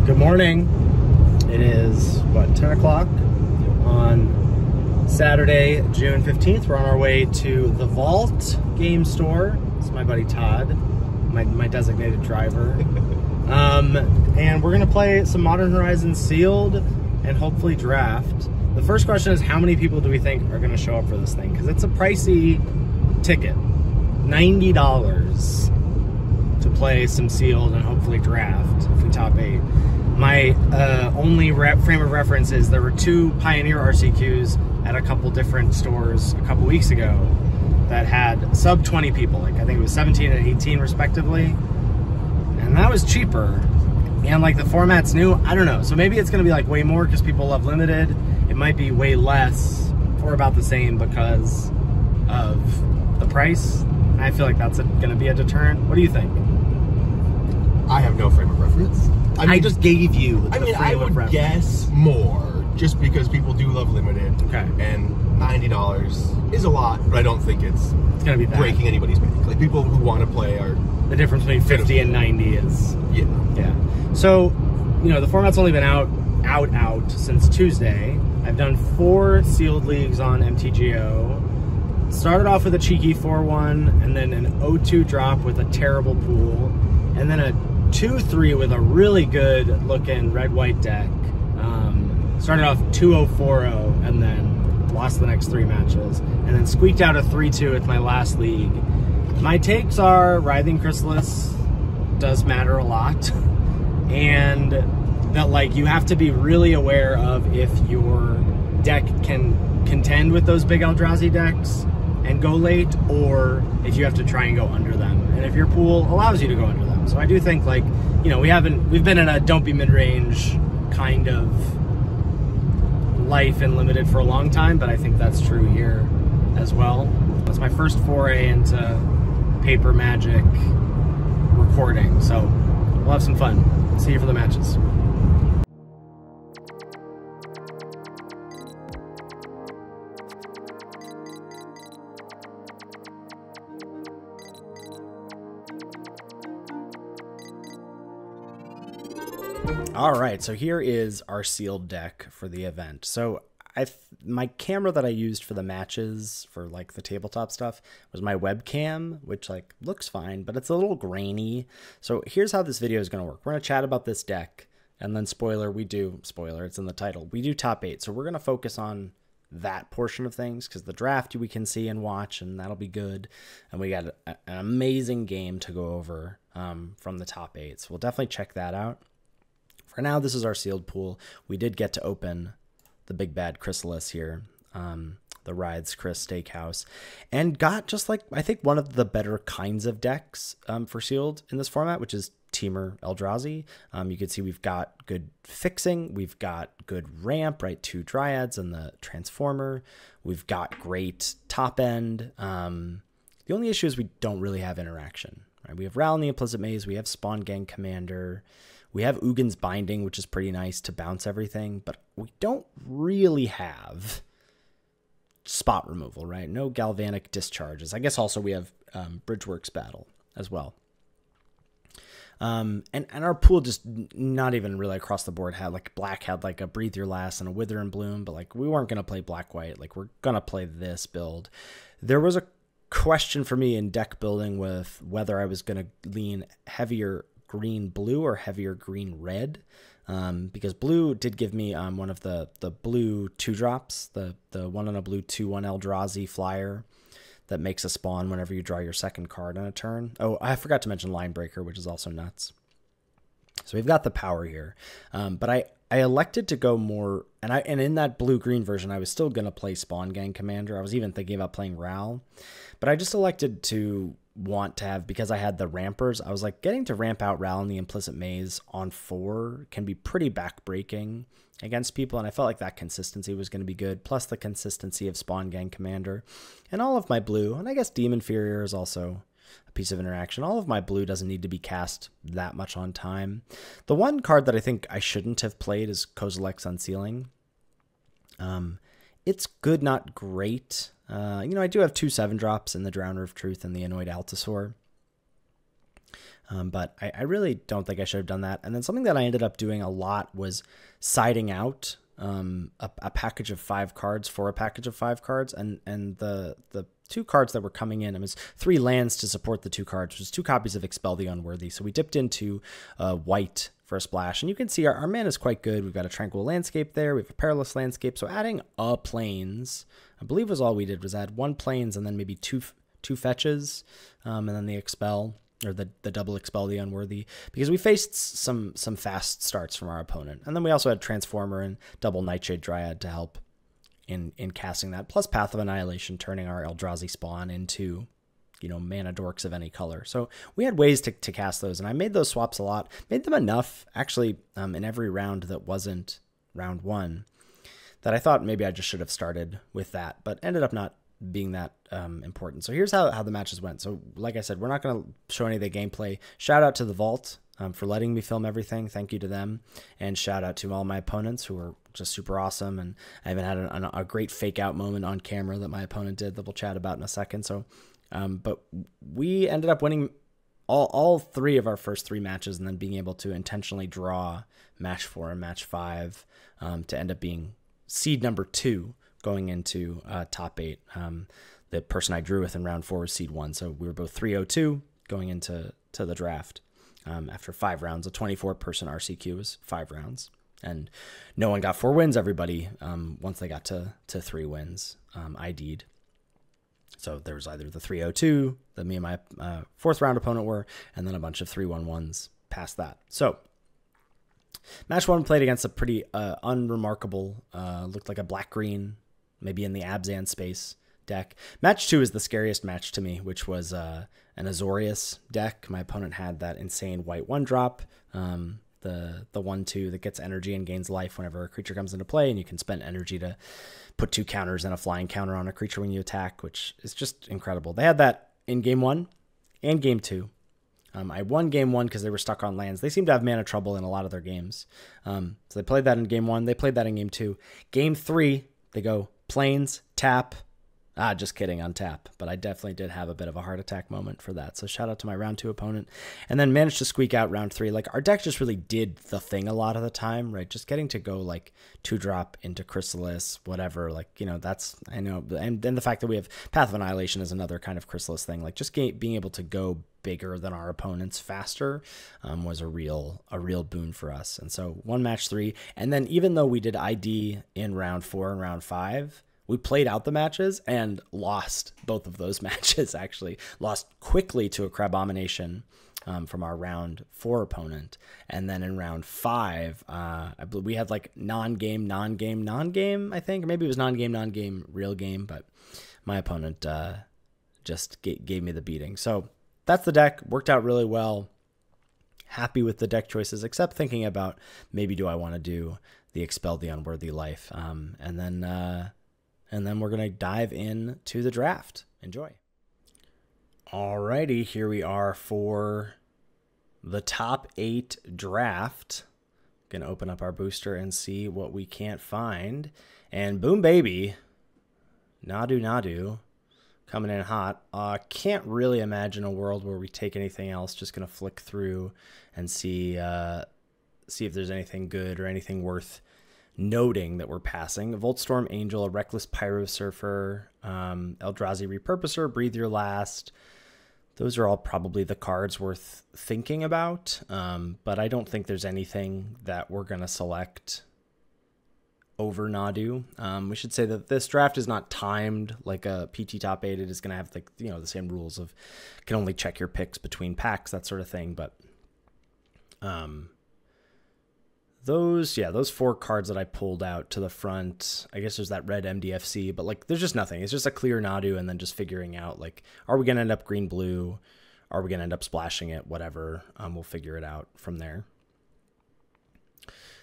Good morning. It is, what, 10 o'clock on Saturday, June 15th. We're on our way to the Vault game store. It's my buddy Todd, my designated driver. And we're going to play some Modern Horizons Sealed and hopefully draft. The first question is, how many people do we think are going to show up for this thing? Because it's a pricey ticket. $90 to play some Sealed and hopefully draft if we top 8. My only frame of reference is there were 2 Pioneer RCQs at a couple different stores a couple weeks ago that had sub 20 people. Like I think it was 17 and 18 respectively. And that was cheaper. And like the format's new, I don't know. So maybe it's gonna be like way more because people love limited. It might be way less or about the same because of the price. I feel like that's gonna be a deterrent. What do you think? I have no frame of reference. I just gave you the frame I would guess more, just because people do love limited. Okay. And $90 is a lot, but I don't think it's gonna be breaking anybody's bank. Like people who want to play are. The difference between 50 and 90 is yeah. So, you know, the format's only been out since Tuesday. I've done 4 sealed leagues on MTGO. Started off with a cheeky 4-1, and then an 0-2 drop with a terrible pool, and then a 2-3 with a really good looking red-white deck. Started off 2-0-4-0 and then lost the next 3 matches, and then squeaked out a 3-2 at my last league. My takes are Writhing Chrysalis does matter a lot, and that like you have to be really aware of if your deck can contend with those big Eldrazi decks and go late, or if you have to try and go under them, and if your pool allows you to go under them. So I do think, like, you know, we've been in a don't be mid-range kind of life and limited for a long time, but I think that's true here as well. It's my first foray into paper Magic recording, so we'll have some fun. See you for the matches. All right, so here is our sealed deck for the event. So my camera that I used for the matches for like the tabletop stuff was my webcam, which like looks fine, but it's a little grainy. So here's how this video is going to work. We're going to chat about this deck, and then spoiler, it's in the title, we do top 8. So we're going to focus on that portion of things because the draft we can see and watch, and that'll be good. And we got an amazing game to go over from the top 8. So we'll definitely check that out. For now, this is our sealed pool. We did get to open the big bad Chrysalis here, the Writhes Chris Steakhouse, and got just like, I think, one of the better kinds of decks for sealed in this format, which is Teamer Eldrazi. You can see we've got good fixing, we've got good ramp, right? 2 Dryads and the Transformer. We've got great top end. The only issue is we don't really have interaction. Right? We have Ral in the Implicit Maze, we have Spawn Gang Commander, we have Ugin's Binding, which is pretty nice to bounce everything, but we don't really have spot removal, right? No galvanic discharges. I guess also we have Bridgeworks Battle as well. And our pool just not even really across the board had, like, black had like a Breathe Your Last and a Wither and Bloom, but like we weren't going to play black-white. Like we're going to play this build. There was a question for me in deck building with whether I was going to lean heavier green-blue or heavier green-red, because blue did give me one of the blue 2-drops, the 1 on a blue 2/1 Eldrazi flyer that makes a spawn whenever you draw your second card on a turn. Oh, I forgot to mention Linebreaker, which is also nuts. So we've got the power here, but I elected to go more, and in that blue-green version, I was still going to play Spawn Gang Commander. I was even thinking about playing Ral, but I just elected to want to have, because I had the rampers, I was like, getting to ramp out Ral in the Implicit Maze on 4 can be pretty backbreaking against people, and I felt like that consistency was going to be good, plus the consistency of Spawn Gang Commander. And all of my blue, and I guess Demon Inferior is also a piece of interaction, all of my blue doesn't need to be cast that much on time. The one card that I think I shouldn't have played is Kozilek's Unsealing. It's good, not great. You know, I do have 2 7-drops in the Drowner of Truth and the Annoyed Altasaur. But I really don't think I should have done that. And then something that I ended up doing a lot was siding out a package of 5 cards for a package of 5 cards. And the 2 cards that were coming in, it was 3 lands to support the 2 cards, which was 2 copies of Expel the Unworthy. So we dipped into white for a splash. And you can see our mana is quite good. We've got a Tranquil Landscape there. We have a Perilous Landscape. So adding a Plains, I believe was all we did, was add 1 Plains and then maybe two fetches, and then the Expel, or the double Expel the Unworthy, because we faced some fast starts from our opponent. And then we also had Transformer and double Nightshade Dryad to help in casting that, plus Path of Annihilation, turning our Eldrazi spawn into, mana dorks of any color. So we had ways to cast those, and I made those swaps a lot, made them enough, actually, in every round that wasn't round 1, that I thought maybe I just should have started with that, but ended up not being that important. So here's how the matches went. So like I said, we're not going to show any of the gameplay. Shout out to the Vault for letting me film everything. Thank you to them. And shout out to all my opponents who were just super awesome. And I even had a great fake out moment on camera that my opponent did that we'll chat about in a second. So, but we ended up winning all 3 of our first 3 matches, and then being able to intentionally draw match 4 and match 5 to end up being seed number 2 going into top 8. The person I drew with in round 4 was seed 1. So we were both 3-0-2 going into the draft. After 5 rounds, a 24-person RCQ was 5 rounds. And no one got 4 wins. Everybody, once they got to 3 wins, ID'd. So there was either the 3-0-2 that me and my 4th round opponent were, and then a bunch of 3-1-1s past that. So match 1 played against a pretty unremarkable, looked like a black-green, maybe in the Abzan space deck. Match 2 is the scariest match to me, which was an Azorius deck. My opponent had that insane white 1-drop, the 1/2 that gets energy and gains life whenever a creature comes into play, and you can spend energy to put 2 counters and a flying counter on a creature when you attack, which is just incredible. They had that in game 1 and game 2. I won game 1 because they were stuck on lands. They seem to have mana trouble in a lot of their games. So they played that in game 1. They played that in game 2. Game 3, they go Plains, tap. Just kidding, untap. But I definitely did have a bit of a heart attack moment for that. So shout out to my round 2 opponent. And then managed to squeak out round 3. Like, our deck just really did the thing a lot of the time, right? Just getting to go, like, 2-drop into Chrysalis, whatever. Like, that's, I know. And then the fact that we have Path of Annihilation is another kind of Chrysalis thing. Like, just being able to go bigger than our opponents faster was a real boon for us. And so won match 3. And then even though we did ID in round 4 and round 5, we played out the matches and lost both of those matches, actually. Lost quickly to a Crabomination from our round 4 opponent. And then in round 5, I believe we had like non-game, I think. Or maybe it was non-game, real game. But my opponent just gave me the beating. So that's the deck. Worked out really well. Happy with the deck choices, except thinking about maybe do I want to do the Expel the Unworthy Life. And then we're going to dive into the draft. Enjoy. Alrighty, here we are for the top 8 draft. Going to open up our booster and see what we can't find. And boom, baby. Nadu. Coming in hot. Can't really imagine a world where we take anything else. Just going to flick through and see if there's anything good or anything worth noting that we're passing. Voltstorm Angel, a Reckless Pyro Surfer, Eldrazi Repurposer, Breathe Your Last. Those are all probably the cards worth thinking about, but I don't think there's anything that we're going to select over Nadu. We should say that this draft is not timed like a PT Top 8. It is going to have the same rules of can only check your picks between packs, that sort of thing, but those 4 cards that I pulled out to the front, I guess there's that red MDFC, but like there's just nothing. It's just a clear Nadu, and then just figuring out like, are we going to end up green-blue? Are we going to end up splashing it? Whatever. We'll figure it out from there.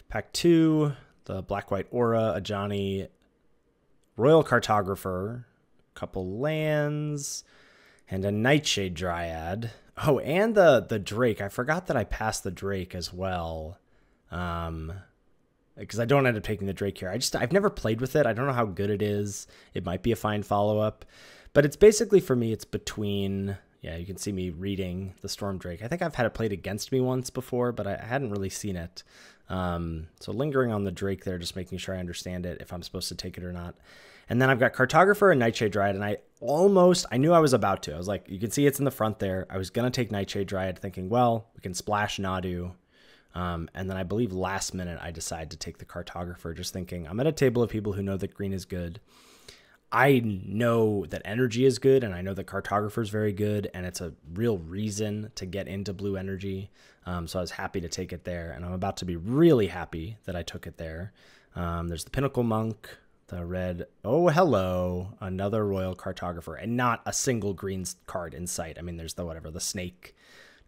Pack 2, the Black-White Aura, Ajani, Royal Cartographer, a couple lands, and a Nightshade Dryad. Oh, and the Drake. I forgot that I passed the Drake as well. Because I don't end up taking the Drake here. I've never played with it. I don't know how good it is. It might be a fine follow-up, but it's basically, for me, it's between, Yeah, you can see me reading the Storm Drake. I think I've had it played against me once before, but I hadn't really seen it. So lingering on the Drake there, just making sure I understand it, if I'm supposed to take it or not. And then I've got Cartographer and Nightshade Dryad, and I knew I was about to. I was like, you can see it's in the front there. I was going to take Nightshade Dryad thinking, well, we can splash Nadu. And then I believe last minute I decided to take the Cartographer, just thinking I'm at a table of people who know that green is good. I know that energy is good, and I know that Cartographer is very good, and it's a real reason to get into blue energy. So I was happy to take it there, and I'm about to be really happy that I took it there. There's the Pinnacle Monk, the red. Oh, hello, another Royal Cartographer, and not a single green card in sight. I mean, there's the Snake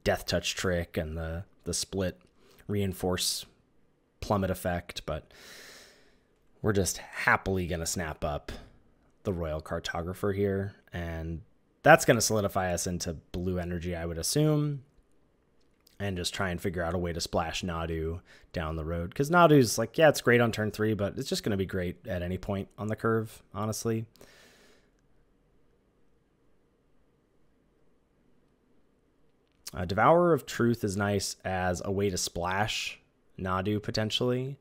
Death Touch trick and the split reinforce plummet effect, but we're just happily going to snap up the Royal Cartographer here, and that's going to solidify us into blue energy, I would assume, and just try and figure out a way to splash Nadu down the road, because Nadu's like, yeah, it's great on turn 3, but it's just going to be great at any point on the curve, honestly. Devourer of Truth is nice as a way to splash Nadu, potentially.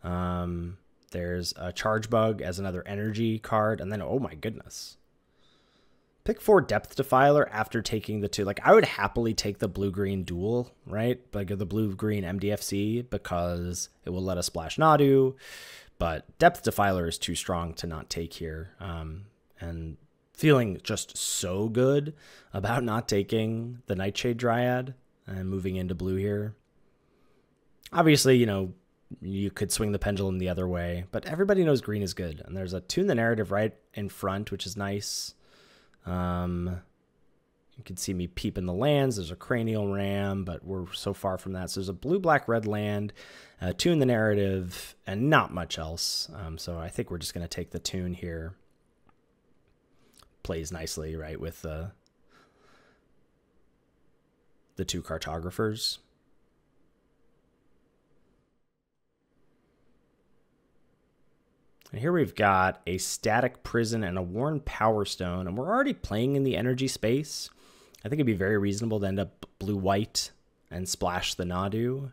There's a Charge Bug as another energy card. And then, oh my goodness. Pick 4 Depth Defiler after taking the 2. Like, I would happily take the blue-green duel, right? Like the blue-green MDFC, because it will let us splash Nadu. But Depth Defiler is too strong to not take here. And feeling just so good about not taking the Nightshade Dryad and moving into blue here. Obviously, you know, you could swing the pendulum the other way, but everybody knows green is good. And there's a Tune the Narrative right in front, which is nice. You can see me peeping the lands. There's a Cranial Ram, but we're so far from that. So there's a blue, black, red land, Tune the Narrative, and not much else. So I think we're just going to take the Tune here. Plays nicely, right, with the 2 Cartographers. And here we've got a Static Prison and a Worn Power Stone, and we're already playing in the energy space. I think it'd be very reasonable to end up blue-white and splash the Nadu.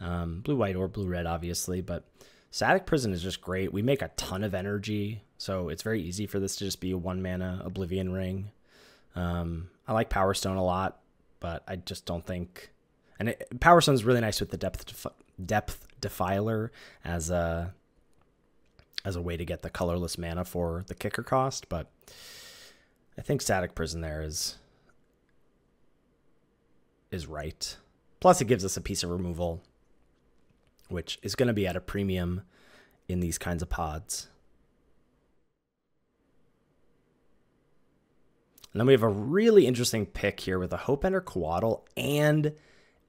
Blue-white or blue-red, obviously, but Static Prison is just great. We make a ton of energy, so it's very easy for this to just be a 1-mana Oblivion Ring. I like Power Stone a lot, but I just don't think... And Power Stone is really nice with the Depth Defiler as a way to get the colorless mana for the kicker cost, but I think Static Prison there is right. Plus, it gives us a piece of removal, which is going to be at a premium in these kinds of pods. And then we have a really interesting pick here with a Hopeender Coatl and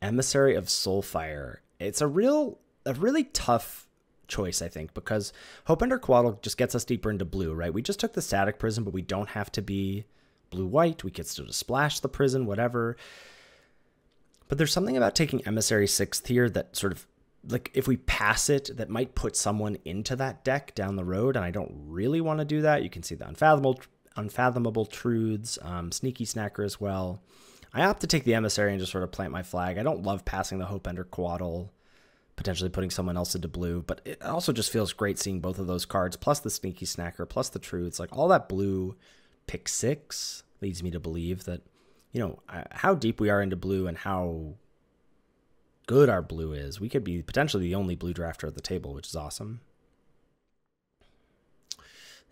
Emissary of Soulfire. It's a really tough choice, I think, because Hopeender Coatl just gets us deeper into blue, right? We just took the Static Prison, but we don't have to be blue-white. We could still just splash the prison, whatever. But there's something about taking Emissary 6th here that sort of, like, if we pass it, that might put someone into that deck down the road, and I don't really want to do that. You can see the Unfathomable Truths, Sneaky Snacker as well. I opt to take the Emissary and just sort of plant my flag. I don't love passing the Hopeender Coatl, potentially putting someone else into blue, but it also just feels great seeing both of those cards, plus the Sneaky Snacker, plus the Truths. Like, all that blue pick 6 leads me to believe that, you know, how deep we are into blue and how good our blue is. We could be potentially the only blue drafter at the table, which is awesome.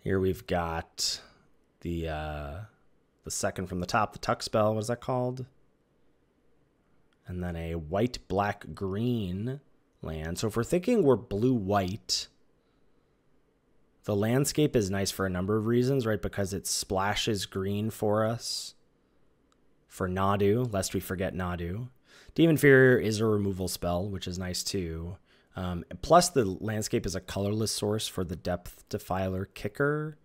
Here we've got the second from the top, the Tuck Spell. What is that called? And then a white, black, green land. So if we're thinking we're blue-white, the landscape is nice for a number of reasons, right? Because it splashes green for us for Nadu, lest we forget Nadu. Demon Fear is a removal spell, which is nice too. Plus, the landscape is a colorless source for the Depth Defiler kicker.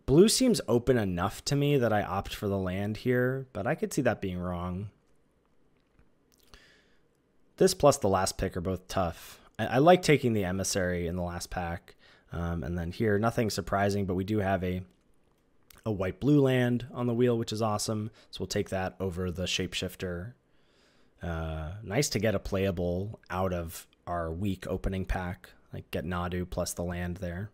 Blue seems open enough to me that I opt for the land here, but I could see that being wrong. This plus the last pick are both tough. I like taking the Emissary in the last pack. And then here, nothing surprising, but we do have a a white-blue land on the wheel, which is awesome. So we'll take that over the shapeshifter. Nice to get a playable out of our weak opening pack. Like get Nadu plus the land there.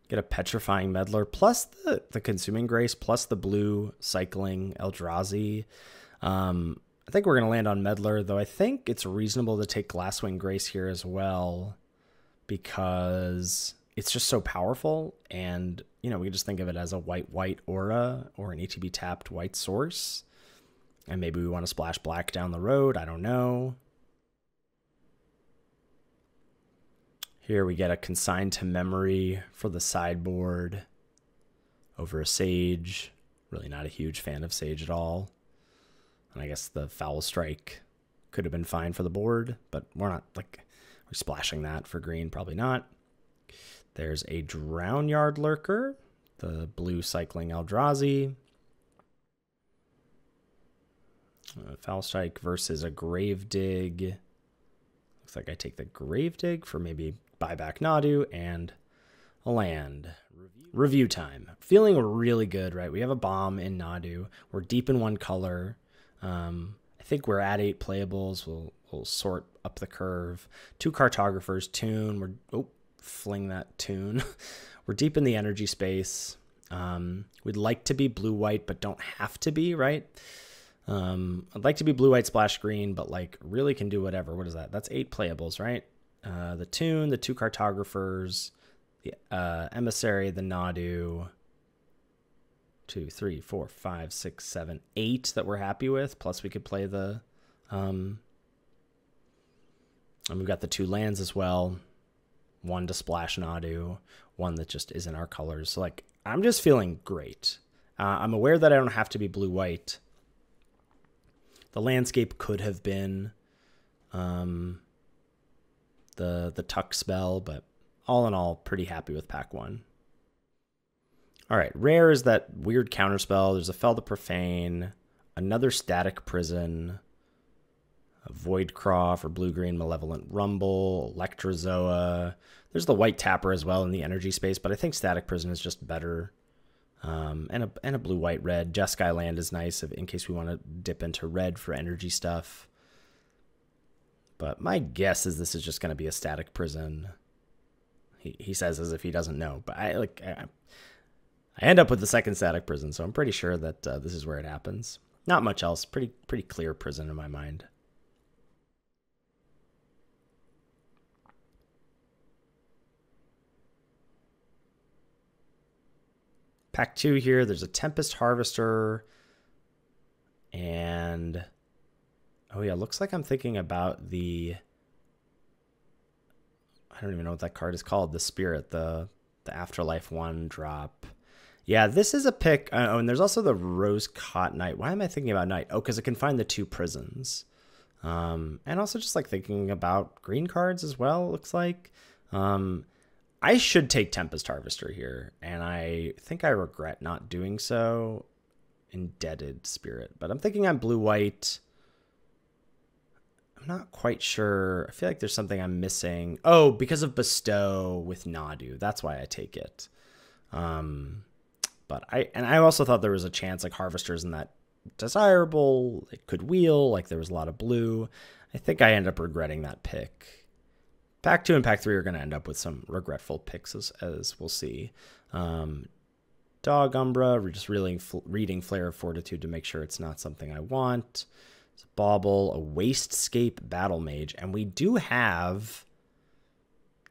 Get a Petrifying Meddler plus the Consuming Grace plus the blue cycling Eldrazi. I think we're going to land on Meddler, though I think it's reasonable to take Glasswing Grace here as well because it's just so powerful. And, you know, we just think of it as a white-white aura or an ETB tapped white source. And maybe we want to splash black down the road. I don't know. Here we get a Consigned to Memory for the sideboard over a Sage. Really not a huge fan of Sage at all. And I guess the Foul Strike could have been fine for the board, but we're not like we're splashing that for green, probably not. There's a Drownyard Lurker, the blue cycling Eldrazi. Foul Strike versus a Gravedigg. Looks like I take the Gravedigg for maybe buyback Nadu and a land. Review time. Feeling really good, right? We have a bomb in Nadu. We're deep in one color. I think we're at 8 playables. We'll sort up the curve. 2 cartographers, Tune. Fling that Tune. We're deep in the energy space. We'd like to be blue-white, but don't have to be, right? I'd like to be blue-white splash green, but like really can do whatever. What is that? That's 8 playables, right? The Tune, the 2 cartographers, the Emissary, the Nadu. 2, 3, 4, 5, 6, 7, 8 that we're happy with. Plus we could play the, and we've got the 2 lands as well. 1 to splash Nadu, 1 that just isn't our colors. So like, I'm just feeling great. I'm aware that I don't have to be blue-white. The landscape could have been the Tuck spell, but all in all, pretty happy with pack 1. All right, rare is that weird counterspell. There's a Fel the Profane, another Static Prison, a Voidcraw for blue-green Malevolent Rumble, Electrozoa. There's the white tapper as well in the energy space, but I think Static Prison is just better. And a blue-white red. Jeskai Land is nice in case we want to dip into red for energy stuff. But my guess is this is just going to be a Static Prison. He says as if he doesn't know, but I end up with the second Static Prison, so I'm pretty sure that this is where it happens. Not much else. Pretty clear prison in my mind. Pack 2 here. There's a Tempest Harvester. And oh yeah, looks like I'm thinking about the, I don't even know what that card is called. The Spirit, the Afterlife 1 drop. Yeah, this is a pick. Oh, and there's also the Rose Caught Knight. Why am I thinking about Knight? Oh, because it can find the 2 prisons. And also just like thinking about green cards as well, it looks like. I should take Tempest Harvester here, and I think I regret not doing so. Indebted Spirit. But I'm thinking I'm blue-white. I'm not quite sure. I feel like there's something I'm missing. Oh, because of Bestow with Nadu. That's why I take it. But I also thought there was a chance like Harvester isn't that desirable. It could wheel, like there was a lot of blue. I think I end up regretting that pick. Pack 2 and Pack 3 are going to end up with some regretful picks as we'll see. Dog Umbra, we're just reading Flare of Fortitude to make sure it's not something I want. It's a Bauble, a Wastscape Battle Mage, and we do have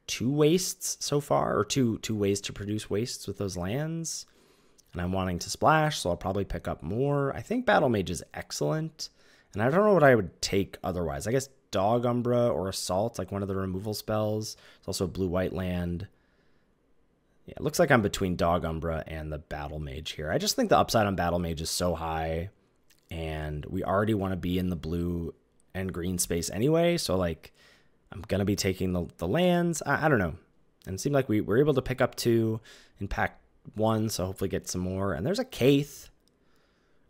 2 wastes so far, or two ways to produce wastes with those lands. And I'm wanting to splash, so I'll probably pick up more. I think Battle Mage is excellent, and I don't know what I would take otherwise. I guess Dog Umbra or Assault, like one of the removal spells. It's also blue-white land. Yeah, it looks like I'm between Dog Umbra and the Battle Mage here. I just think the upside on Battle Mage is so high, and we already want to be in the blue and green space anyway, so like I'm going to be taking the lands. I don't know. And it seemed like we were able to pick up 2 in Pack 1, so hopefully get some more. And there's a Kaith.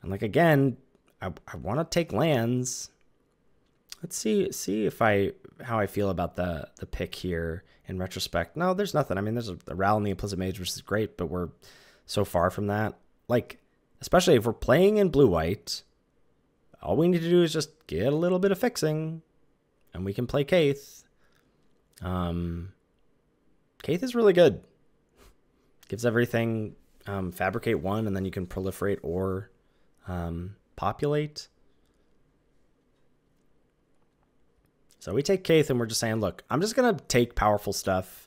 And like, again, I want to take lands. Let's see if how I feel about the pick here in retrospect. No, there's nothing. I mean, there's a Ral in the Implicit Mage, which is great, but we're so far from that. Like, especially if we're playing in blue-white, all we need to do is just get a little bit of fixing, and we can play Kaith. Kaith is really good. Gives everything fabricate 1, and then you can proliferate or populate. So we take Kaith, and we're just saying, look, I'm just going to take powerful stuff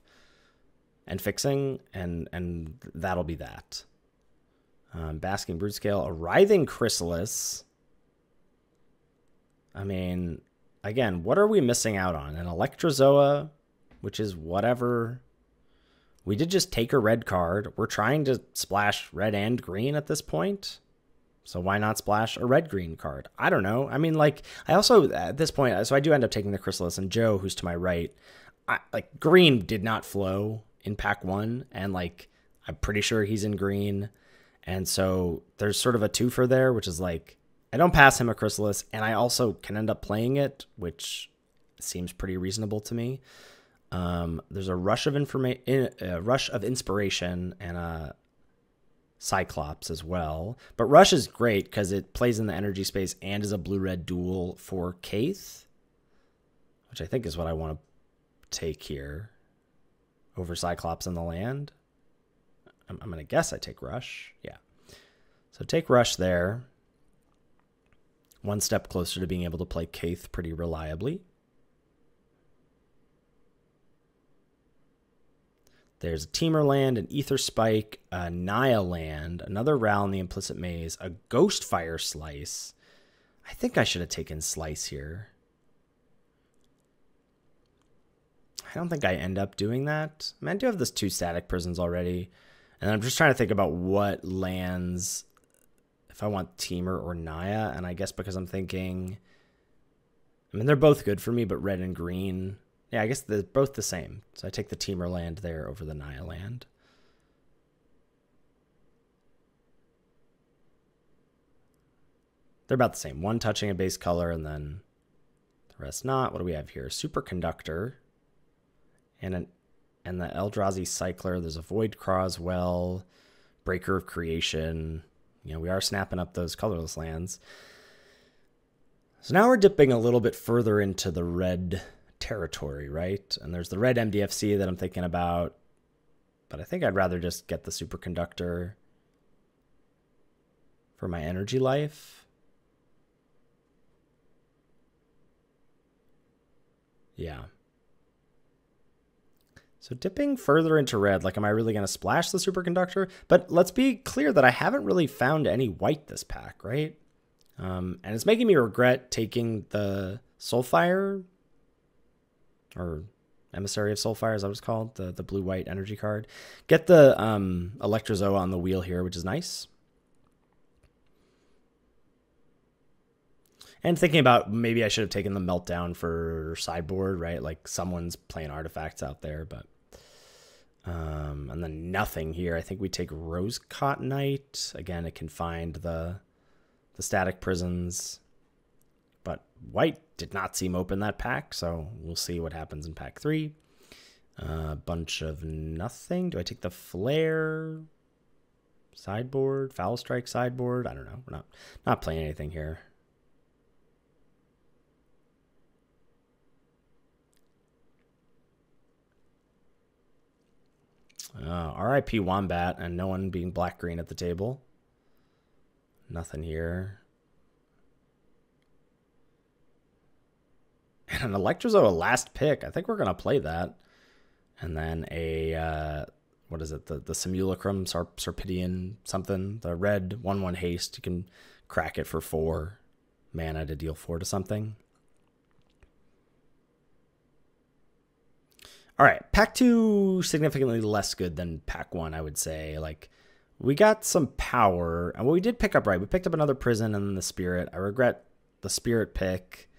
and fixing, and that'll be that. Basking Broodscale, a Writhing Chrysalis. I mean, again, what are we missing out on? An Electrozoa, which is whatever. We did just take a red card. We're trying to splash red and green at this point. So why not splash a red-green card? I don't know. I mean, like, I also, at this point, so I do end up taking the Chrysalis, and Joe, who's to my right, like, green did not flow in pack 1, and, like, I'm pretty sure he's in green. And so there's sort of a twofer there, which is, like, I don't pass him a Chrysalis, and I also can end up playing it, which seems pretty reasonable to me. There's a rush of inspiration and a Cyclops as well, but Rush is great because it plays in the energy space and is a blue-red duel for Kaith, which I think is what I want to take here over Cyclops in the land. I'm going to guess I take Rush. Yeah. So take Rush there. One step closer to being able to play Kaith pretty reliably. There's a Teamer land, an Ether Spike, a Naya land, another Ral in the Implicit Maze, a Ghostfire Slice. I think I should have taken Slice here. I don't think I end up doing that. I mean, I do have this 2 Static Prisons already. And I'm just trying to think about what lands, if I want Teamer or Naya. And I guess because I'm thinking, I mean, they're both good for me, but red and green. Yeah, I guess they're both the same. So I take the Teamer land there over the Naya land. They're about the same. One touching a base color and then the rest not. What do we have here? Superconductor and the Eldrazi Cycler. There's a Void Craw as well. Breaker of Creation. You know, we are snapping up those colorless lands. So now we're dipping a little bit further into the red territory, right? And there's the red MDFC that I'm thinking about, but I think I'd rather just get the Superconductor for my energy life. Yeah. So dipping further into red, like, am I really going to splash the Superconductor? But let's be clear that I haven't really found any white this pack, right? And it's making me regret taking the Soulfire, or Emissary of Soulfire, is that what it's called? The blue-white energy card. Get the Electrozoa on the wheel here, which is nice. And thinking about maybe I should have taken the Meltdown for sideboard, right? Like, someone's playing artifacts out there, but... and then nothing here. I think we take Rose Cottonite. Again, it can find the Static Prisons. But white did not seem open that pack, so we'll see what happens in pack 3. A bunch of nothing. Do I take the Flare? Sideboard? Foul Strike sideboard? I don't know. We're not playing anything here. RIP Wombat, and no one being black-green at the table. Nothing here. And an Electrozoa last pick. I think we're going to play that. And then a, what is it? The Simulacrum, Serpidian something. The red 1/1 haste. You can crack it for 4 mana to deal 4 to something. All right, pack 2 significantly less good than pack 1, I would say. Like, we got some power, and we did pick up right. We picked up another prison and then the Spirit. I regret the Spirit pick.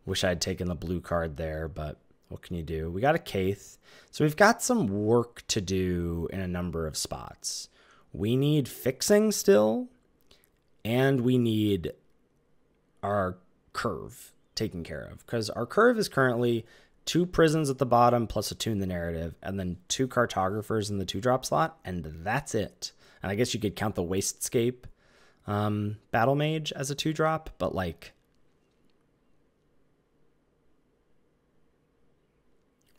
Wish I had taken the blue card there, but what can you do? We got a Kaith. So we've got some work to do in a number of spots. We need fixing still, and we need our curve taken care of, because our curve is currently 2 prisons at the bottom plus a Tune the Narrative, and then 2 cartographers in the 2-drop slot, and that's it. And I guess you could count the Wastscape Battle Mage as a 2-drop, but like,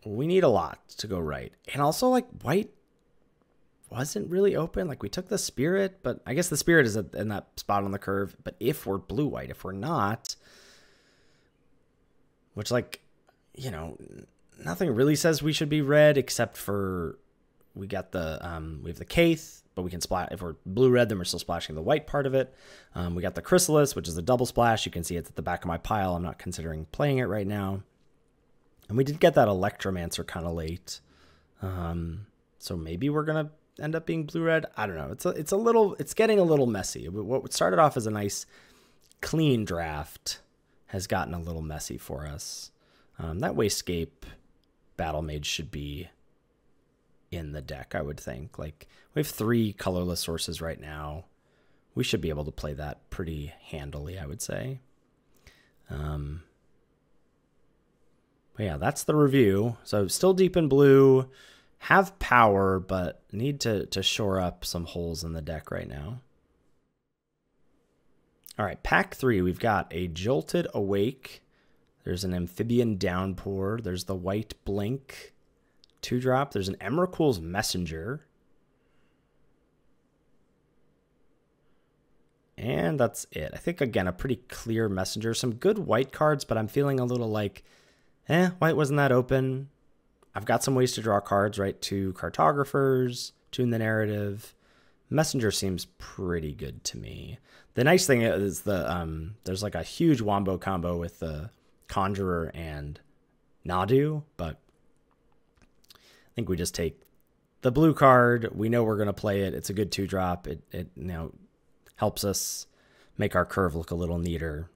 we need a lot to go right. And also, like, white wasn't really open. Like, we took the Spirit, but I guess the Spirit is in that spot on the curve. But if we're blue-white, if we're not, which, like, you know, nothing really says we should be red except for we got the, we have the Kaith, but we can splash. If we're blue-red, then we're still splashing the white part of it. We got the Chrysalis, which is a double splash. You can see it's at the back of my pile. I'm not considering playing it right now. And we did get that Electromancer kind of late. So maybe we're going to end up being blue-red. I don't know. It's getting a little messy. What started off as a nice clean draft has gotten a little messy for us. That Wastscape Battle Mage should be in the deck, I would think. Like, we have 3 colorless sources right now. We should be able to play that pretty handily, I would say. But yeah, that's the review. So still deep in blue, have power, but need to shore up some holes in the deck right now. All right, pack 3, we've got a Jolted Awake. There's an Amphibian Downpour. There's the White Blink 2-drop. There's an Emrakul's Messenger. And that's it. I think, again, a pretty clear Messenger. Some good white cards, but I'm feeling a little like, white wasn't that open. I've got some ways to draw cards, right? 2 cartographers, Tune the Narrative. Messenger seems pretty good to me. The nice thing is there's like a huge wombo combo with the Conjurer and Nadu, but I think we just take the blue card. We know we're going to play it. It's a good 2-drop. It helps us make our curve look a little neater.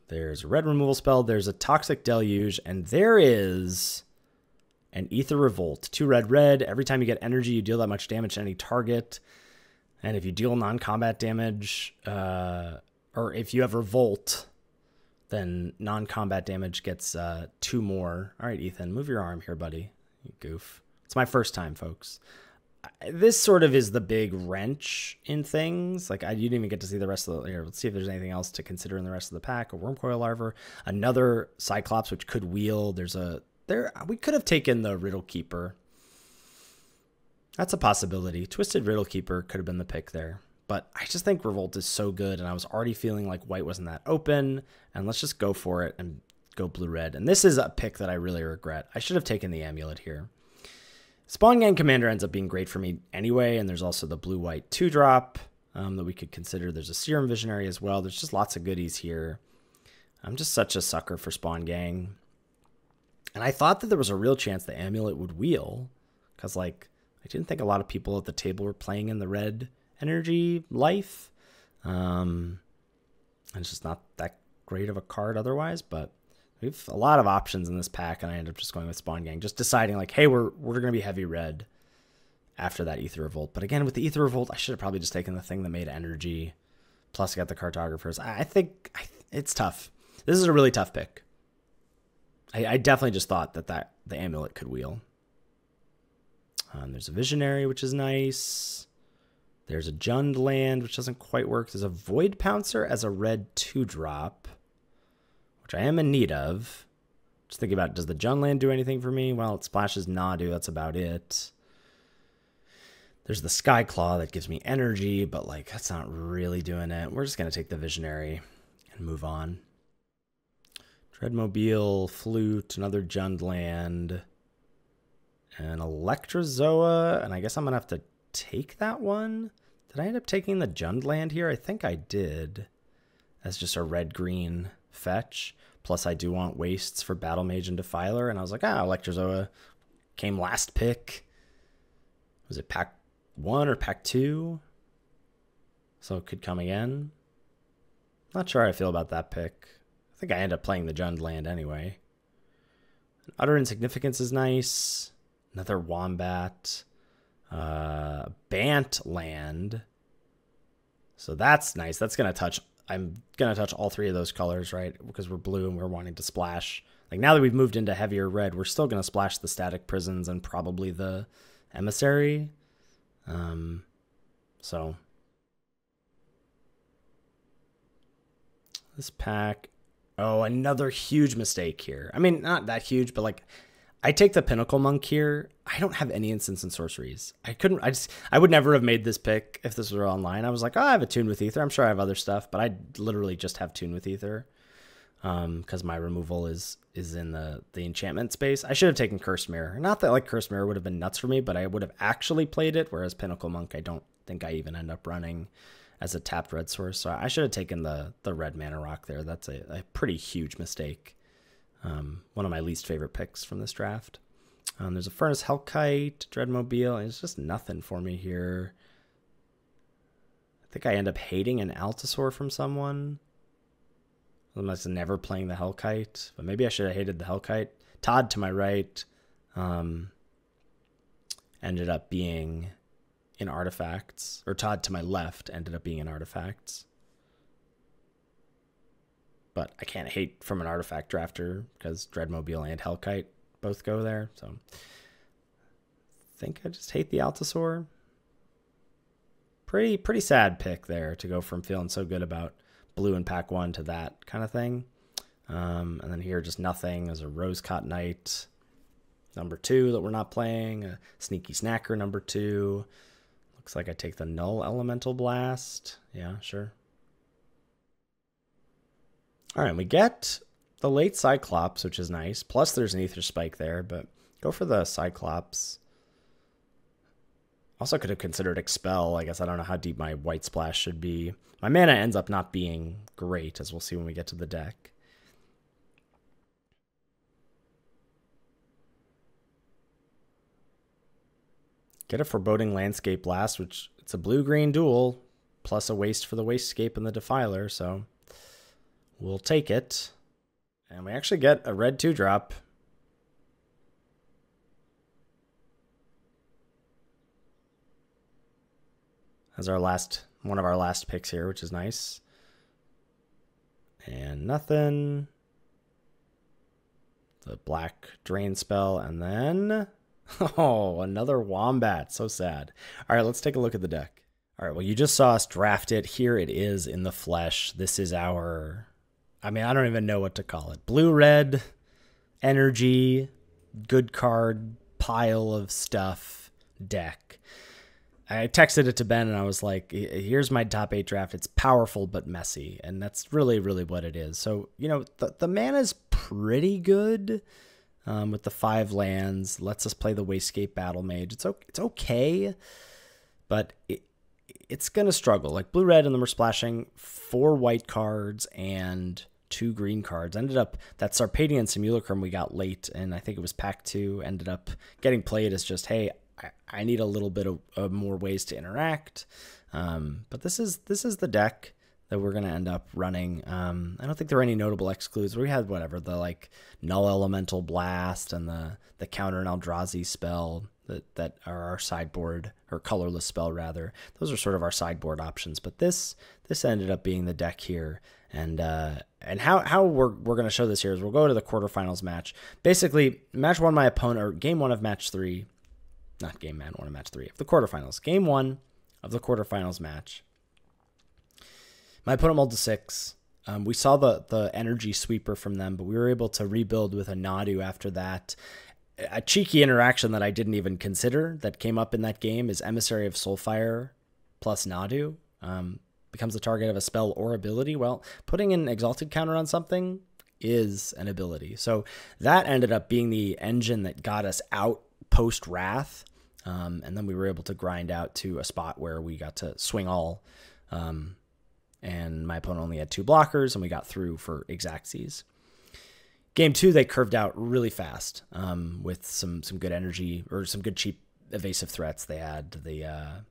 There's a red removal spell. There's a Toxic Deluge, and there is an Ether Revolt. 2 red. Every time you get energy, you deal that much damage to any target. And if you deal non-combat damage, or if you have Revolt, then non-combat damage gets 2 more. All right, Ethan, move your arm here, buddy. You goof. It's my first time, folks. This sort of is the big wrench in things. Like, you didn't even get to see the rest of the... Here, let's see if there's anything else to consider in the rest of the pack. A Wormcoil Larva, another Cyclops, which could wheel. We could have taken the Riddle Keeper. That's a possibility. Twisted Riddle Keeper could have been the pick there. But I just think Revolt is so good, and I was already feeling like white wasn't that open, and let's just go for it and go blue-red. And this is a pick that I really regret. I should have taken the Amulet here. Spawn Gang Commander ends up being great for me anyway, and there's also the blue-white 2-drop that we could consider. There's a Serum Visionary as well. There's just lots of goodies here. I'm just such a sucker for Spawn Gang. And I thought that there was a real chance the Amulet would wheel, because, like, I didn't think a lot of people at the table were playing in the red energy life. And it's just not that great of a card otherwise, but we have a lot of options in this pack, and I ended up just going with Spawn Gang, just deciding like, hey, we're going to be heavy red after that Ether Revolt. But again, with the Ether Revolt, I should have probably just taken the thing that made energy. Plus, I got the cartographers. I think it's tough. This is a really tough pick. I definitely just thought that the Amulet could wheel. There's a Visionary, which is nice. There's a Jund land, which doesn't quite work. There's a Void Pouncer as a red 2-drop, which I am in need of. Just thinking about, does the Jund land do anything for me? Well, it splashes Nadu. That's about it. There's the Skyclaw that gives me energy, but like that's not really doing it. We're just going to take the Visionary and move on. Dreadmobile, Flute, another Jund land, and Electrozoa, and I guess I'm going to have to take that one. Did I end up taking the Jund land here? I think I did, as just a red-green fetch. Plus, I do want wastes for Battle Mage and Defiler, and I was like, Electrozoa came last pick. Was it pack 1 or pack 2? So it could come again. Not sure how I feel about that pick. I think I end up playing the Jund land anyway. Utter Insignificance is nice. Another Wombat. Bant land. So that's nice. That's going to touch I'm going to touch all three of those colors, right? Because we're blue and we're wanting to splash. Like now that we've moved into heavier red, we're still going to splash the static prisons and probably the emissary. So this pack, oh, another huge mistake here. I mean, not that huge, but like I take the Pinnacle Monk here. I don't have any instants and sorceries. I would never have made this pick if this were online. I was like, oh, I have a Tune with Ether. I'm sure I have other stuff, but I literally just have Tune with Ether. Because my removal is in the enchantment space. I should have taken Cursed Mirror. Not that like Cursed Mirror would have been nuts for me, but I would have actually played it, whereas Pinnacle Monk I don't think I even end up running as a tapped red source. So I should have taken the red mana rock there. That's a pretty huge mistake. One of my least favorite picks from this draft. There's a Furnace Hellkite, Dreadmobile, and it's just nothing for me here. I think I end up hating an Altasaur from someone. Unless never playing the Hellkite, but maybe I should have hated the Hellkite. Todd to my right ended up being in Artifacts, or Todd to my left ended up being in Artifacts. But I can't hate from an Artifact drafter because Dreadmobile and Hellkite both go there. So I think I just hate the Altasaur. Pretty sad pick there to go from feeling so good about blue in pack 1 to that kind of thing. And then here just nothing. There's a Rosecott Knight number 2 that we're not playing, a Sneaky Snacker number 2. Looks like I take the Null Elemental Blast. Yeah, sure. All right, we get the late Cyclops, which is nice. Plus there's an Ether Spike there, but go for the Cyclops. Also could have considered Expel. I guess I don't know how deep my White Splash should be. My mana ends up not being great, as we'll see when we get to the deck. Get a Foreboding Landscape Blast, which it's a blue-green dual, plus a waste for the Wasescape and the Defiler, so we'll take it. And we actually get a red 2-drop. As one of our last picks here, which is nice. And nothing. The black drain spell, and then oh, another Wombat. So sad. All right, let's take a look at the deck. All right, well, you just saw us draft it. Here it is in the flesh. This is our, I mean, I don't even know what to call it. Blue-red, energy, good card, pile of stuff, deck. I texted it to Ben and I was like, here's my top 8 draft. It's powerful but messy. And that's really, really what it is. So, you know, the mana's pretty good with the 5 lands. Lets us play the Wastegate Battle Mage. It's okay, but it's going to struggle. Like blue-red, and then we're splashing 4 white cards and 2 green cards. Ended up, that Sarpadian Simulacrum we got late, and I think it was pack 2, ended up getting played as just, hey, I need a little bit of more ways to interact. But this is the deck that we're going to end up running. I don't think there are any notable excludes. We had whatever, the like Null Elemental Blast and the counter and Eldrazi spell that are our sideboard, or colorless spell rather. Those are sort of our sideboard options. But this ended up being the deck here. And how we're going to show this here is we'll go to the quarterfinals match. Basically, match 1 my opponent, or game 1 of match 3. Not game 1 of match 3 of the quarterfinals. Game 1 of the quarterfinals match. My opponent mulled to 6. We saw the energy sweeper from them, but we were able to rebuild with a Nadu after that. A cheeky interaction that I didn't even consider that came up in that game is Emissary of Soulfire plus Nadu. Becomes the target of a spell or ability. Well, putting an Exalted counter on something is an ability. So that ended up being the engine that got us out post-Wrath. And then we were able to grind out to a spot where we got to swing all. And my opponent only had 2 blockers, and we got through for Xaxes. Game 2, they curved out really fast with some good energy, or some good cheap evasive threats. They had the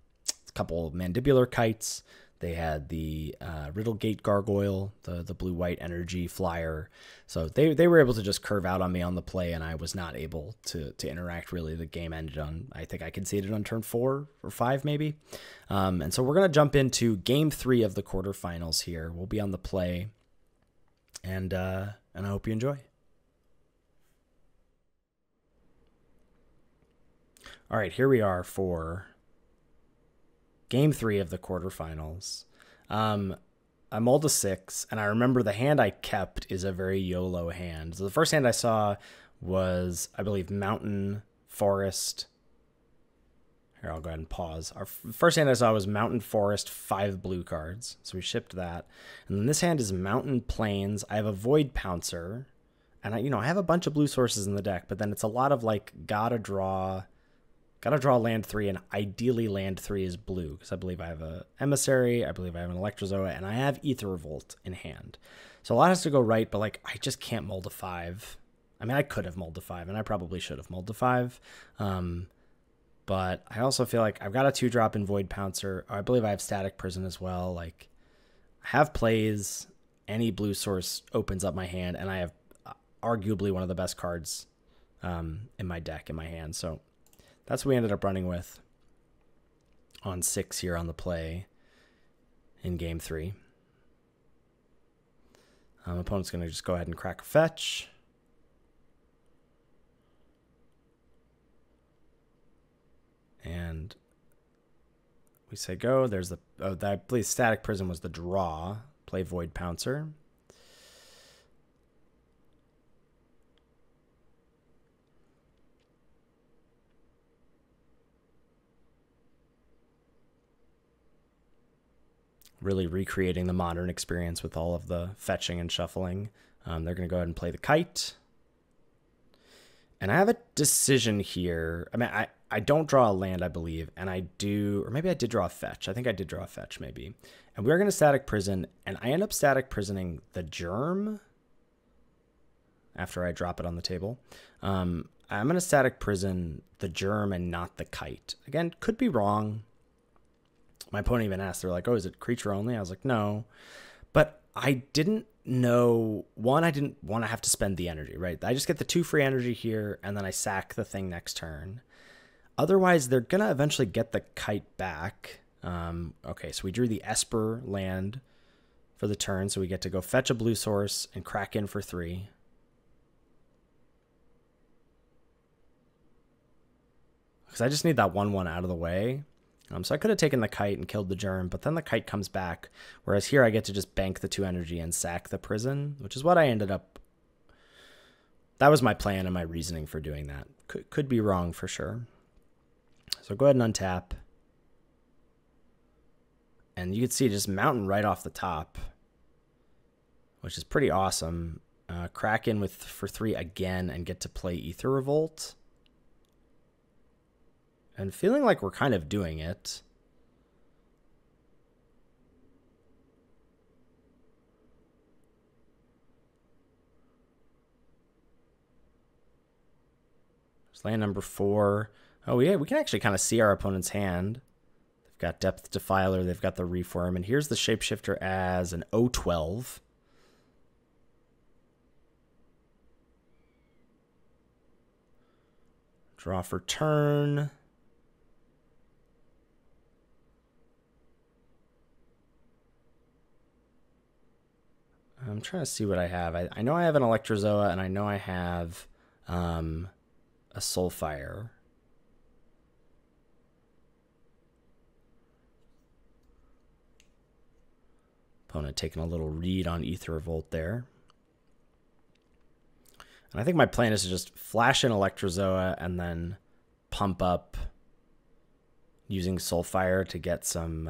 couple Mandibular Kites. They had the Riddlegate Gargoyle, the blue-white energy flyer. So they were able to just curve out on me on the play, and I was not able to interact really. The game ended on, I think I conceded on turn 4 or 5 maybe. And so we're going to jump into game 3 of the quarterfinals here. We'll be on the play, and I hope you enjoy. All right, here we are for game 3 of the quarterfinals. I mulled a 6, and I remember the hand I kept is a very YOLO hand. So the first hand I saw was, I believe, Mountain Forest. Here, I'll go ahead and pause. Our first hand I saw was Mountain Forest, 5 blue cards. So we shipped that. And then this hand is Mountain Plains. I have a Void Pouncer, and I have a bunch of blue sources in the deck, but then it's a lot of like gotta draw land 3, and ideally land 3 is blue, because I believe I have a Emissary, I believe I have an Electrozoa, and I have Aether Revolt in hand. So a lot has to go right, but like I just can't mold a 5. I mean, I could have molded a 5, and I probably should have molded a 5. But I also feel like I've got a 2-drop in Void Pouncer. I believe I have Static Prison as well. Like, I have plays. Any blue source opens up my hand, and I have arguably one of the best cards in my deck, in my hand. So that's what we ended up running with on 6 here on the play in game 3. Opponent's going to just go ahead and crack a fetch. And we say go. There's the, I believe Static Prison was the draw. Play Void Pouncer. Really recreating the modern experience with all of the fetching and shuffling. They're going to go ahead and play the Kite. And I have a decision here. I mean, I don't draw a land, I believe, and I do, or maybe I did draw a fetch. I think I did draw a fetch, maybe. And we're going to Static Prison, and I end up Static Prisoning the Germ after I drop it on the table. I'm going to Static Prison the Germ and not the Kite. Again, could be wrong. My opponent even asked, they're like, oh, is it creature only? I was like, no. But I didn't know, one, I didn't want to have to spend the energy, right? I just get the 2 free energy here, and then I sack the thing next turn. Otherwise, they're going to eventually get the Kite back. Okay, so we drew the Esper land for the turn, so we get to go fetch a blue source and crack in for 3. Because I just need that 1/1 out of the way. So I could have taken the Kite and killed the Germ, but then the Kite comes back. Whereas here I get to just bank the 2 energy and sack the Prison, which is what I ended up. That was my plan and my reasoning for doing that. Could be wrong for sure. So go ahead and untap. And you can see just Mountain right off the top, which is pretty awesome. Crack in for 3 again and get to play Aether Revolt. And feeling like we're kind of doing it. There's land number 4. Oh, yeah, we can actually kind of see our opponent's hand. They've got Depth Defiler, they've got the Reform, and here's the Shapeshifter as an 0-12. Draw for turn. I'm trying to see what I have. I know I have an Electrozoa, and I know I have a Soulfire. Opponent taking a little read on Aether Revolt there. And I think my plan is to just flash in Electrozoa and then pump up using Soulfire to get some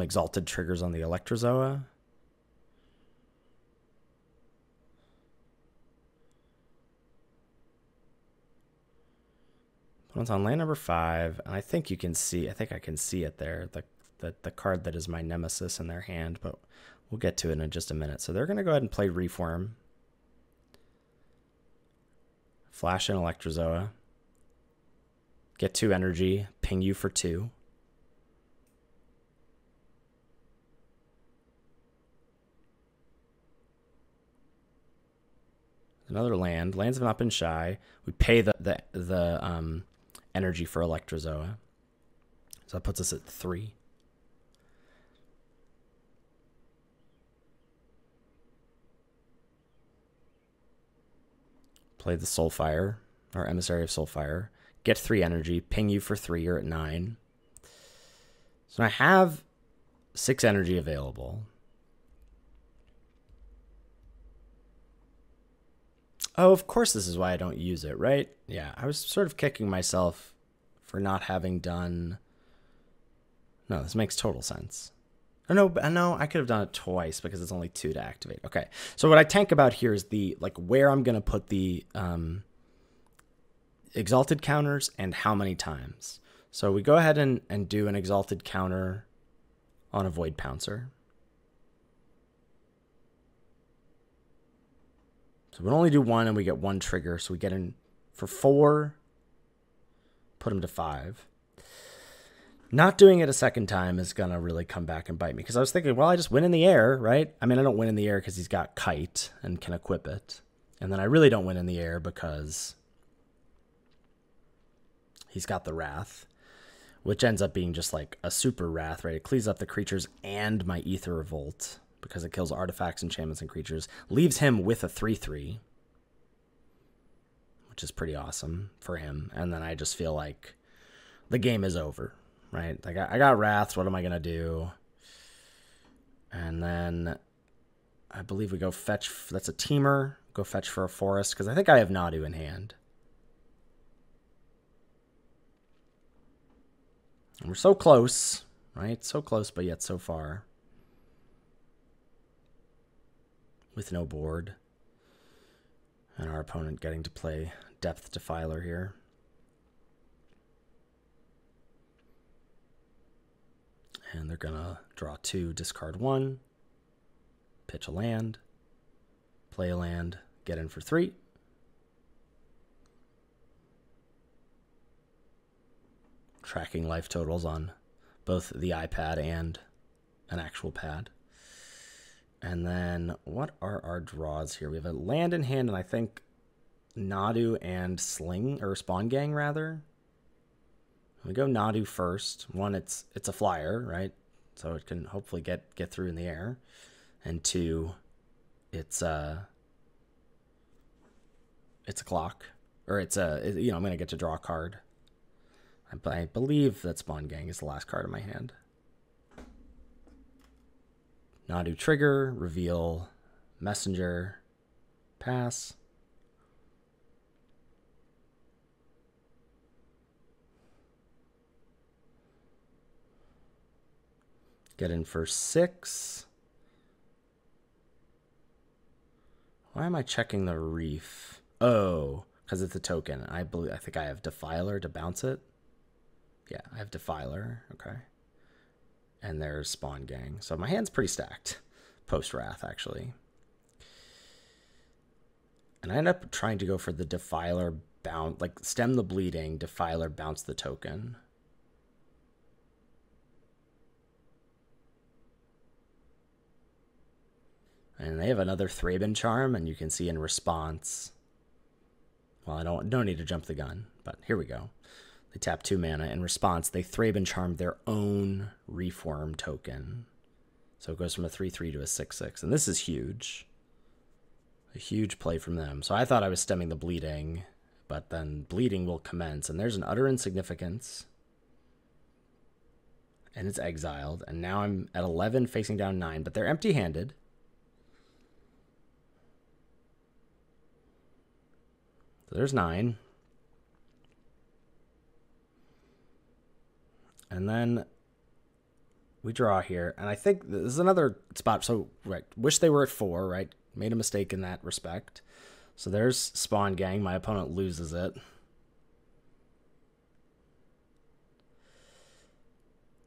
exalted triggers on the Electrozoa. Opponent's on land number 5, and I think you can see, I think I can see it there, the card that is my nemesis in their hand, but we'll get to it in just a minute. So they're going to go ahead and play Reform. Flash in Electrozoa. Get 2 energy, ping you for 2. Another land. Lands have not been shy. We pay the energy for Electrozoa. So that puts us at 3. Play the Soulfire, or Emissary of Soulfire. Get 3 energy. Ping you for 3. You're at 9. So I have 6 energy available. Oh, of course this is why I don't use it, right? Yeah, I was sort of kicking myself for not having done... No, this makes total sense. Oh, no, I could have done it twice because it's only 2 to activate. Okay, so what I tank about here is the where I'm going to put the exalted counters and how many times. So we go ahead and do an exalted counter on a Void Pouncer. So we'll only do 1 and we get 1 trigger. So we get in for 4, put him to 5. Not doing it a second time is going to really come back and bite me. Because I was thinking, well, I just win in the air, right? I mean, I don't win in the air because he's got Kite and can equip it. And then I really don't win in the air because he's got the Wrath, which ends up being just like a super Wrath, right? It cleans up the creatures and my Ether Revolt because it kills artifacts, enchantments, and creatures. Leaves him with a 3/3, which is pretty awesome for him. And then I just feel like the game is over. Right, I got Wraths. What am I gonna do? And then I believe we go fetch. That's a Teamer. Go fetch for a Forest because I think I have Nadu in hand. And we're so close, right? So close, but yet so far. With no board, and our opponent getting to play Depth Defiler here. And they're going to draw 2, discard 1, pitch a land, play a land, get in for 3. Tracking life totals on both the iPad and an actual pad. And then what are our draws here? We have a land in hand and I think Nadu and Sling, or Spawn Gang rather. We go Nadu first. 1, it's a flyer, right? So it can hopefully get through in the air. And 2, it's a clock, or I'm gonna get to draw a card. I believe that Spawn Gang is the last card in my hand. Nadu trigger, reveal, messenger, pass. Get in for 6. Why am I checking the Reef? Oh, because it's a token. I think I have Defiler to bounce it. Yeah, I have Defiler. Okay. And there's Spawn Gang. So my hand's pretty stacked. Post-Wrath, actually. And I end up trying to go for the Defiler bounce, like stem the bleeding, Defiler bounce the token. And they have another Thraben Charm, and you can see in response... Well, I don't need to jump the gun, but here we go. They tap 2 mana. In response, they Thraben Charm their own Reform token. So it goes from a 3/3 to a 6/6. And this is huge. A huge play from them. So I thought I was stemming the bleeding, but then bleeding will commence. And there's an Utter Insignificance. And it's exiled. And now I'm at 11, facing down 9, but they're empty-handed. So there's 9. And then we draw here. And I think this is another spot. So, right, wish they were at 4, right? Made a mistake in that respect. So there's Spawn Gang. My opponent loses it.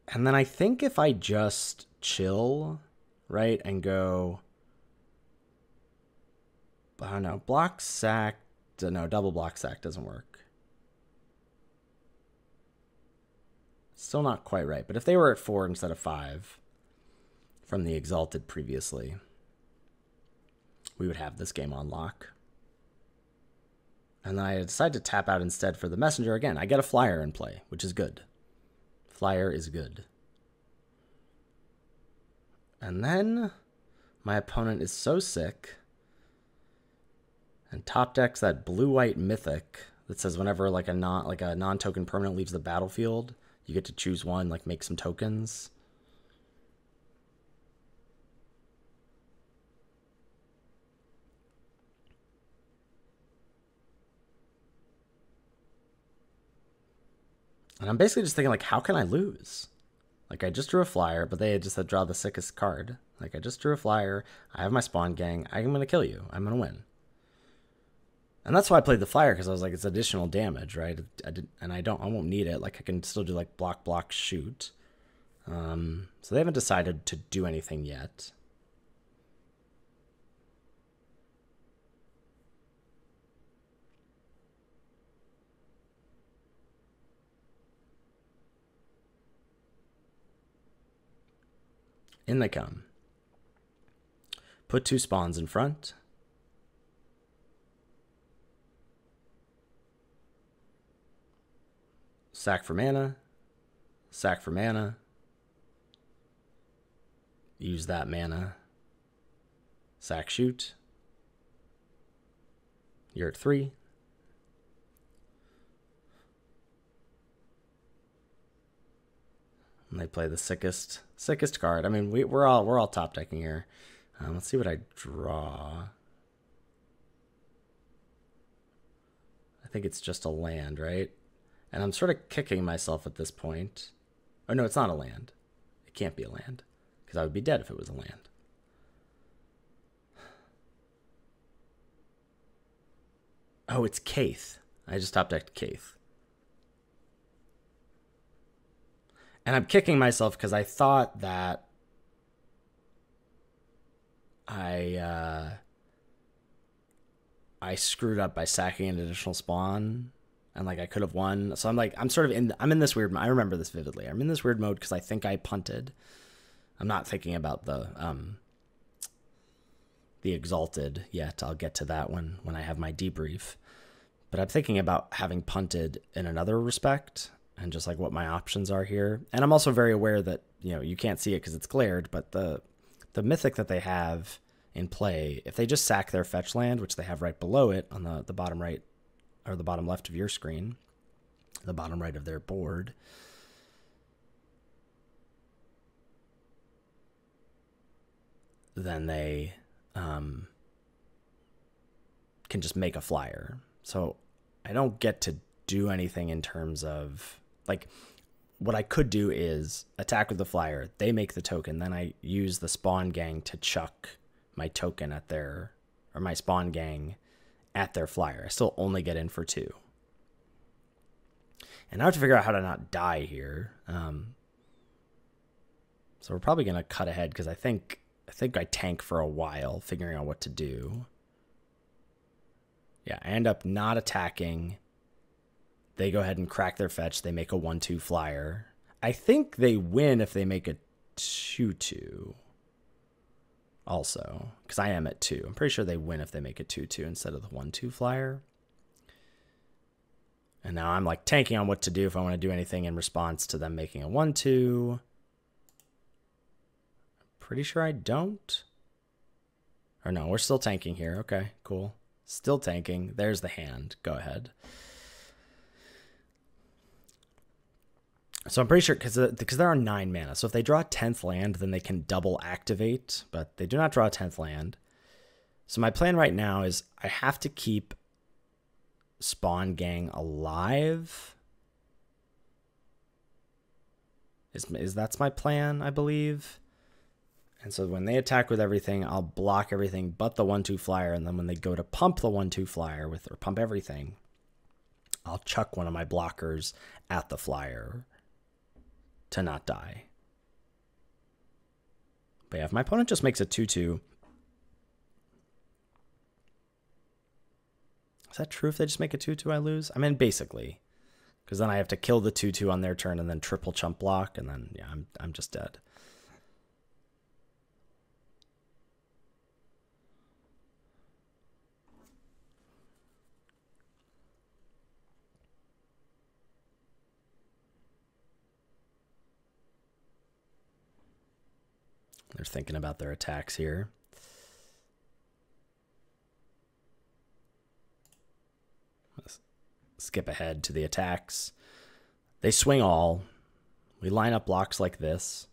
And then I think if I just chill, right, and go... I don't know. Block sack... No, double block sack doesn't work. Still not quite right. But if they were at 4 instead of 5 from the Exalted previously, we would have this game on lock. And then I decide to tap out instead for the messenger. Again, I get a flyer in play, which is good. Flyer is good. And then my opponent is so sick and top decks that blue-white mythic that says whenever like a non-token permanent leaves the battlefield, you get to choose one, like make some tokens. And I'm basically just thinking, like, how can I lose? Like, I just drew a flyer, but they had just said draw the sickest card. Like, I just drew a flyer. I have my spawn gang. I'm going to kill you. I'm going to win. And that's why I played the flyer, because I was like, it's additional damage, right? I won't need it. Like, I can still do, like, block, block, shoot. So they haven't decided to do anything yet. In they come. Put 2 spawns in front. Sack for mana. Sack for mana. Use that mana. Sack shoot. You're at 3. And they play the sickest card. I mean, we're all top decking here. Let's see what I draw. I think it's just a land, right? And I'm sort of kicking myself at this point. Oh no, it's not a land. It can't be a land, because I would be dead if it was a land. Oh, it's Kaith. I just top decked Kaith. And I'm kicking myself because I thought that I screwed up by sacking an additional spawn, and like I could have won. So I'm like, I'm in this weird. I remember this vividly. I'm in this weird mode because I think I punted. I'm not thinking about the exalted yet. I'll get to that when I have my debrief. But I'm thinking about having punted in another respect, and just like what my options are here. And I'm also very aware that, you know, you can't see it because it's glared, but the mythic that they have in play, if they just sack their fetch land, which they have right below it on the bottom right or the bottom left of your screen, the bottom right of their board, then they can just make a flyer. So I don't get to do anything in terms of, like, what I could do is attack with the flyer. They make the token. Then I use the spawn gang to chuck my token at their, or my spawn gang at their flyer. I still only get in for 2. And I have to figure out how to not die here. So we're probably going to cut ahead because I think I tank for a while figuring out what to do. Yeah, I end up not attacking. They go ahead and crack their fetch. They make a 1/2 flyer. I think they win if they make a 2/2 also, because I am at 2. I'm pretty sure they win if they make a 2/2 instead of the 1/2 flyer. And now I'm like tanking on what to do if I want to do anything in response to them making a 1/2. Pretty sure I don't. Or no, we're still tanking here. Okay, cool. Still tanking. There's the hand. Go ahead. So I'm pretty sure, because there are 9 mana. So if they draw a 10th land, then they can double activate, but they do not draw a 10th land. So my plan right now is I have to keep Spawn Gang alive. That's my plan, I believe. And so when they attack with everything, I'll block everything but the 1/2 flyer. And then when they go to pump the 1/2 flyer or pump everything, I'll chuck one of my blockers at the flyer to not die. But yeah, if my opponent just makes a 2/2, is that true? If they just make a 2/2, I lose? I mean, basically, because then I have to kill the 2/2 on their turn and then triple chump block, and then yeah, I'm just dead. They're thinking about their attacks here. Let's skip ahead to the attacks. They swing all. We line up blocks like this.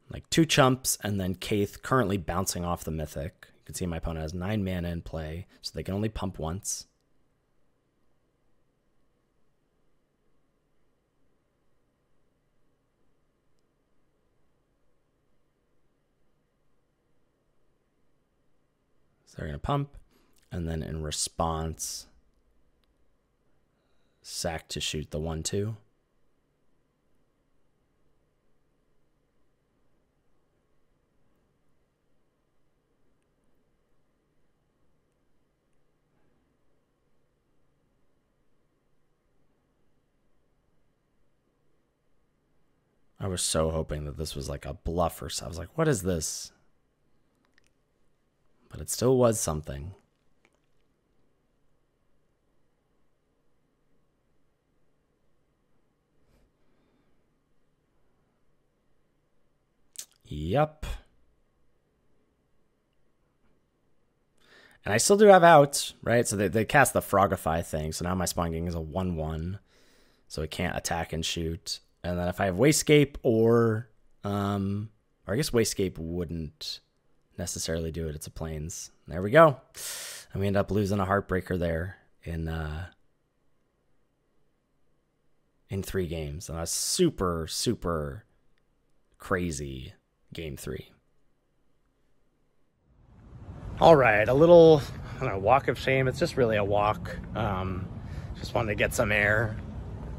Like 2 chumps and then Kaith currently bouncing off the Mythic. You can see my opponent has 9 mana in play, so they can only pump once. So they're going to pump, and then in response, sack to shoot the 1/2. I was so hoping that this was like a bluff or so. I was like, what is this? But it still was something. Yep. And I still do have outs, right? So they cast the Frogify thing. So now my Spawn Gang is a 1/1. So it can't attack and shoot. And then if I have Wastecape or I guess Wastecape wouldn't necessarily do it. It's a Plains. There we go. And we end up losing a Heartbreaker there in 3 games. And a super, super crazy game 3. All right, a little, I don't know, walk of shame. It's just really a walk. Just wanted to get some air.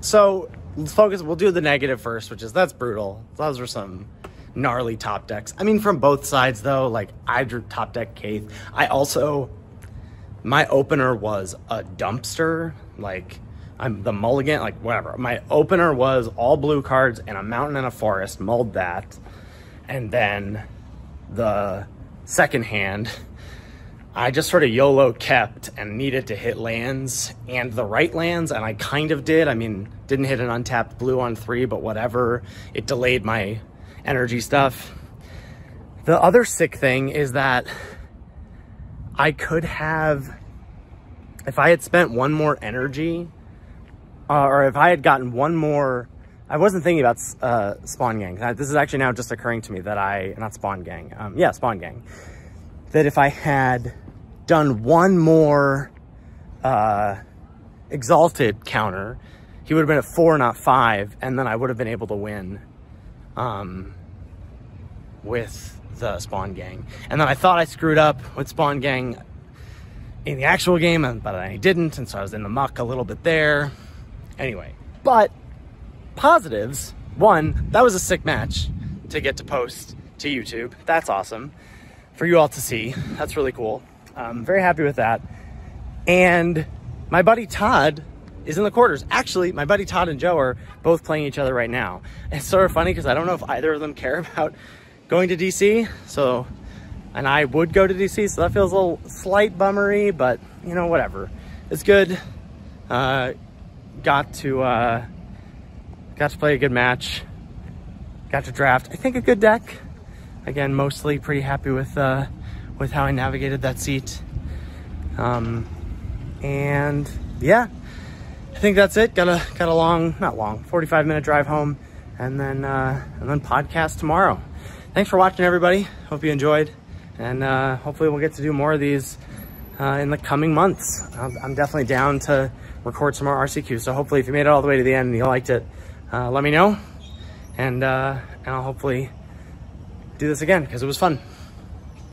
So let's focus. We'll do the negative first, which is that's brutal. Those were some gnarly top decks. I mean, from both sides though. Like I drew top deck Kaith. I also, my opener was a dumpster. Like I'm the mulligan, like whatever. My opener was all blue cards and a mountain and a forest. Mulled that, and then the second hand, I just sort of YOLO kept and needed to hit lands and the right lands, and I kind of did. I mean, didn't hit an untapped blue on 3, but whatever. It delayed my energy stuff. The other sick thing is that I could have, if I had spent one more energy, or if I had gotten one more, I wasn't thinking about Spawn Gang. This is actually now just occurring to me that not Spawn Gang, yeah, Spawn Gang. That if I had done one more Exalted counter, he would have been at 4, not 5, and then I would have been able to win with the Spawn Gang. And then I thought I screwed up with Spawn Gang in the actual game, but I didn't, and so I was in the muck a little bit there. Anyway, but positives. 1, that was a sick match to get to post to YouTube. That's awesome for you all to see. That's really cool. I'm very happy with that. And my buddy Todd is in the quarters. Actually, my buddy Todd and Joe are both playing each other right now. It's sort of funny because I don't know if either of them care about going to DC. So, and I would go to DC, so that feels a little slight bummery, but you know, whatever. It's good. Got to play a good match. Got to draft, I think, a good deck. Again, mostly pretty happy with how I navigated that seat. And yeah, I think that's it. Got a long, not long, 45-minute drive home, and then podcast tomorrow. Thanks for watching, everybody. Hope you enjoyed, and hopefully we'll get to do more of these in the coming months. I'm definitely down to record some more RCQ. So hopefully, if you made it all the way to the end and you liked it, let me know, and I'll hopefully do this again because it was fun.